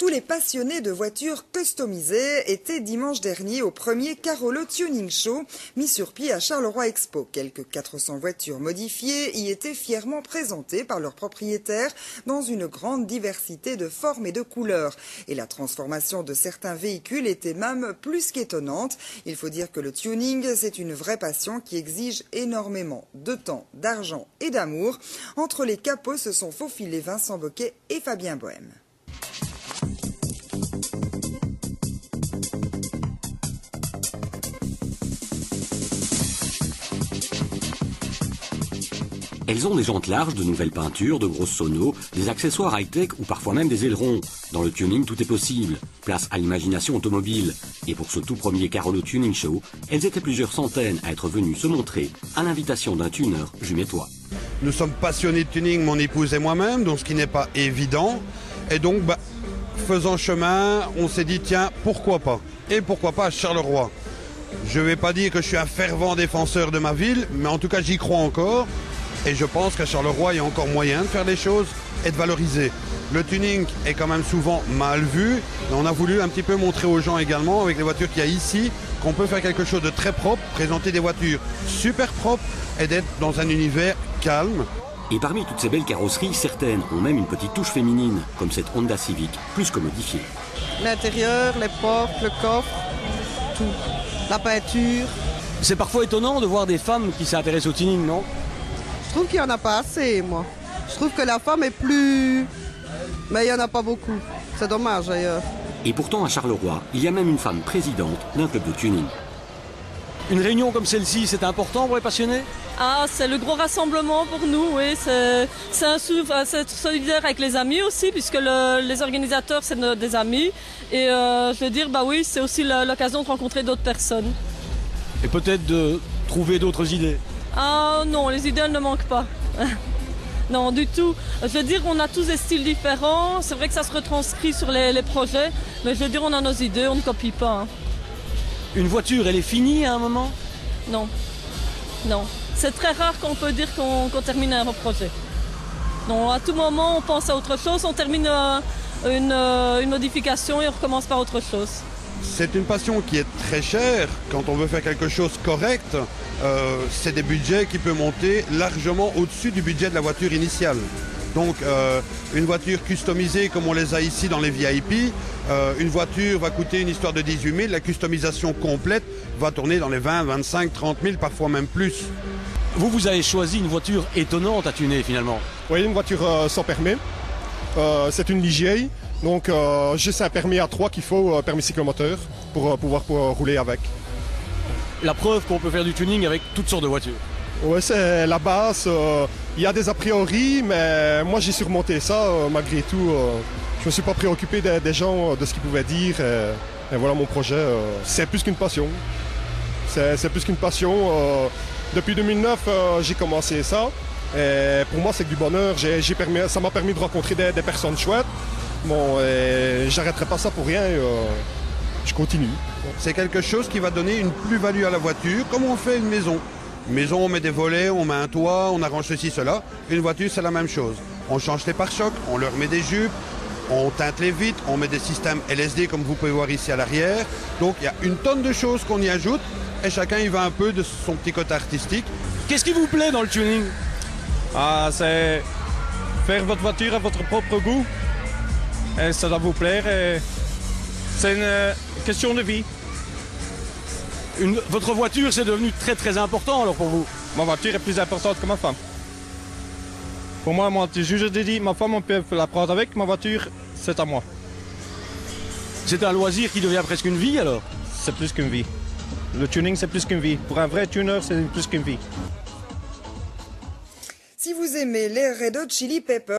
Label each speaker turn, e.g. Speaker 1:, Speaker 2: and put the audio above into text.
Speaker 1: Tous les passionnés de voitures customisées étaient dimanche dernier au premier Carolo Tuning Show mis sur pied à Charleroi Expo. Quelques 400 voitures modifiées y étaient fièrement présentées par leurs propriétaires dans une grande diversité de formes et de couleurs. Et la transformation de certains véhicules était même plus qu'étonnante. Il faut dire que le tuning, c'est une vraie passion qui exige énormément de temps, d'argent et d'amour. Entre les capots se sont faufilés Vincent Boquet et Fabien Bohème.
Speaker 2: Elles ont des jantes larges, de nouvelles peintures, de grosses sonos, des accessoires high-tech ou parfois même des ailerons. Dans le tuning, tout est possible. Place à l'imagination automobile. Et pour ce tout premier Carolo Tuning Show, elles étaient plusieurs centaines à être venues se montrer à l'invitation d'un tuner jumétois.
Speaker 3: Nous sommes passionnés de tuning, mon épouse et moi-même, donc ce qui n'est pas évident. Et donc, faisant chemin, on s'est dit, tiens, pourquoi pas? Et pourquoi pas à Charleroi? Je ne vais pas dire que je suis un fervent défenseur de ma ville, mais en tout cas, j'y crois encore. Et je pense qu'à Charleroi, il y a encore moyen de faire les choses et de valoriser. Le tuning est quand même souvent mal vu. Et on a voulu un petit peu montrer aux gens également, avec les voitures qu'il y a ici, qu'on peut faire quelque chose de très propre, présenter des voitures super propres et d'être dans un univers calme.
Speaker 2: Et parmi toutes ces belles carrosseries, certaines ont même une petite touche féminine, comme cette Honda Civic, plus que modifiée.
Speaker 4: L'intérieur, les portes, le coffre, tout. La peinture.
Speaker 5: C'est parfois étonnant de voir des femmes qui s'intéressent au tuning, non?
Speaker 4: Je trouve qu'il n'y en a pas assez, moi. Je trouve que la femme est plus... Mais il n'y en a pas beaucoup. C'est dommage, d'ailleurs.
Speaker 2: Et pourtant, à Charleroi, il y a même une femme présidente d'un club de tuning.
Speaker 5: Une réunion comme celle-ci, c'est important pour les passionnés?
Speaker 6: Ah, c'est le gros rassemblement pour nous, oui. C'est être solidaire avec les amis aussi, puisque les organisateurs, c'est des amis. Et je veux dire, oui, c'est aussi l'occasion de rencontrer d'autres personnes.
Speaker 5: Et peut-être de trouver d'autres idées?
Speaker 6: Ah non, les idées elles ne manquent pas. Non, du tout. Je veux dire, on a tous des styles différents. C'est vrai que ça se retranscrit sur les projets. Mais je veux dire, on a nos idées, on ne copie pas.
Speaker 5: Une voiture, elle est finie à un moment?
Speaker 6: Non. Non. C'est très rare qu'on peut dire qu'on termine un projet. Non, à tout moment, on pense à autre chose. On termine une modification et on recommence par autre chose.
Speaker 3: C'est une passion qui est très chère. Quand on veut faire quelque chose correct, c'est des budgets qui peuvent monter largement au-dessus du budget de la voiture initiale. Donc une voiture customisée comme on les a ici dans les VIP, une voiture va coûter une histoire de 18 000, la customisation complète va tourner dans les 20, 25, 30 000, parfois même plus.
Speaker 5: Vous avez choisi une voiture étonnante à tuner finalement?
Speaker 7: Oui, une voiture sans permis. C'est une Ligier. Donc juste un permis A3 qu'il faut, permis cyclomoteur, pour pouvoir rouler avec.
Speaker 5: La preuve qu'on peut faire du tuning avec toutes sortes de voitures.
Speaker 7: Oui, c'est la base. Il y a des a priori, mais moi j'ai surmonté ça malgré tout. Je me suis pas préoccupé des gens, de ce qu'ils pouvaient dire. Et voilà mon projet. C'est plus qu'une passion. C'est plus qu'une passion. Depuis 2009, j'ai commencé ça. Et pour moi, c'est que du bonheur. Ça m'a permis de rencontrer des personnes chouettes. Bon, j'arrêterai pas ça pour rien, je continue.
Speaker 3: C'est quelque chose qui va donner une plus-value à la voiture, comme on fait une maison. Une maison, on met des volets, on met un toit, on arrange ceci, cela. Une voiture, c'est la même chose. On change les pare-chocs, on leur met des jupes, on teinte les vitres, on met des systèmes LSD, comme vous pouvez voir ici à l'arrière. Donc, il y a une tonne de choses qu'on y ajoute, et chacun y va un peu de son petit côté artistique.
Speaker 5: Qu'est-ce qui vous plaît dans le tuning?
Speaker 8: C'est faire votre voiture à votre propre goût. Et ça doit vous plaire. C'est une question de vie.
Speaker 5: Votre voiture, c'est devenu très très important alors pour vous?
Speaker 8: Ma voiture est plus importante que ma femme. Pour moi, je dis, ma femme, on peut la prendre avec, ma voiture, c'est à moi.
Speaker 5: C'est un loisir qui devient presque une vie alors?
Speaker 8: C'est plus qu'une vie. Le tuning, c'est plus qu'une vie. Pour un vrai tuner, c'est plus qu'une vie.
Speaker 1: Si vous aimez les Red Hot Chili Peppers,